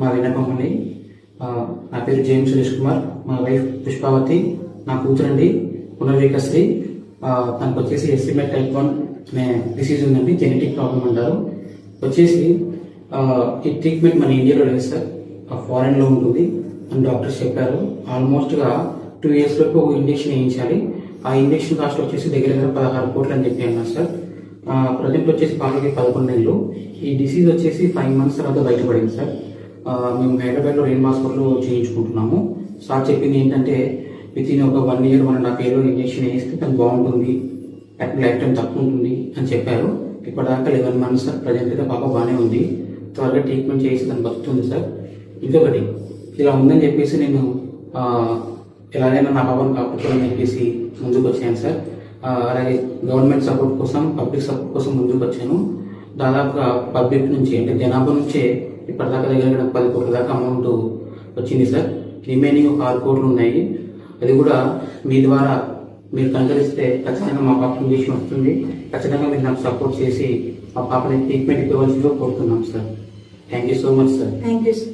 మా విన్నపం అండి. నా పేరు జేఎం సురేష్ కుమార్, మా వైఫ్ పుష్పావతి, నా కూతురండి పునర్వికశ్రీ. తనకు వచ్చేసి ఎస్సిమెట్ టైప్ 1 అనే డిసీజ్ ఉందండి, జెనెటిక్ ప్రాబ్లం అంటారు. వచ్చేసి ఈ ట్రీట్మెంట్ మన ఇండియాలో లేదు సార్, ఫారెన్లో ఉంటుంది అని డాక్టర్స్ చెప్పారు. ఆల్మోస్ట్గా 2 years వరకు ఒక ఇంజెక్షన్ వేయించాలి. ఆ ఇంజెక్షన్ కాస్ట్ వచ్చేసి దగ్గర 16 కోట్లు అని చెప్పి అన్నారు సార్. ప్రజెంట్ వచ్చేసి పాపకి 11 నెలలు. ఈ డిసీజ్ వచ్చేసి 5 months తర్వాత బయటపడింది సార్. మేము హైదరాబాద్లో రెయిన్ హాస్పిటల్లో చేయించుకుంటున్నాము. సార్ చెప్పింది ఏంటంటే వితిన్ ఒక 1 year 1.5 year ఇంజెక్షన్ వేస్తే తను బాగుంటుంది, లైఫ్ టైం తక్కువ ఉంటుంది అని చెప్పారు. ఇప్పటిదాకా 11 months సార్. ప్రజెంట్ అయితే పాప బాగానే ఉంది, త్వరగా ట్రీట్మెంట్ చేసి తను బతుకుతుంది సార్. ఇంకొకటి ఇలా ఉందని చెప్పేసి నేను ఎలాగైనా నా పాపను కాపాడుకోవాలని చెప్పేసి ముందుకు వచ్చాను సార్. అలాగే గవర్నమెంట్ సపోర్ట్ కోసం, పబ్లిక్ సపోర్ట్ కోసం ముందుకు వచ్చాను. దాదాపుగా పబ్లిక్ నుంచి అంటే జనాభా నుంచే ఇప్పటిదాకా దగ్గర 10 కోట్ల దాకా అమౌంట్ వచ్చింది సార్. రిమైనింగ్ ఒక 6 కోట్లు ఉన్నాయి. అది కూడా మీ ద్వారా మీరు కనుగరిస్తే ఖచ్చితంగా మా పాప ఇంజెక్షన్ వస్తుంది. ఖచ్చితంగా మీరు నాకు సపోర్ట్ చేసి మా పాపని ట్రీట్మెంట్ ఇవ్వవలసిందిగా కోరుతున్నాం sir. Thank you so much sir. Thank you sir.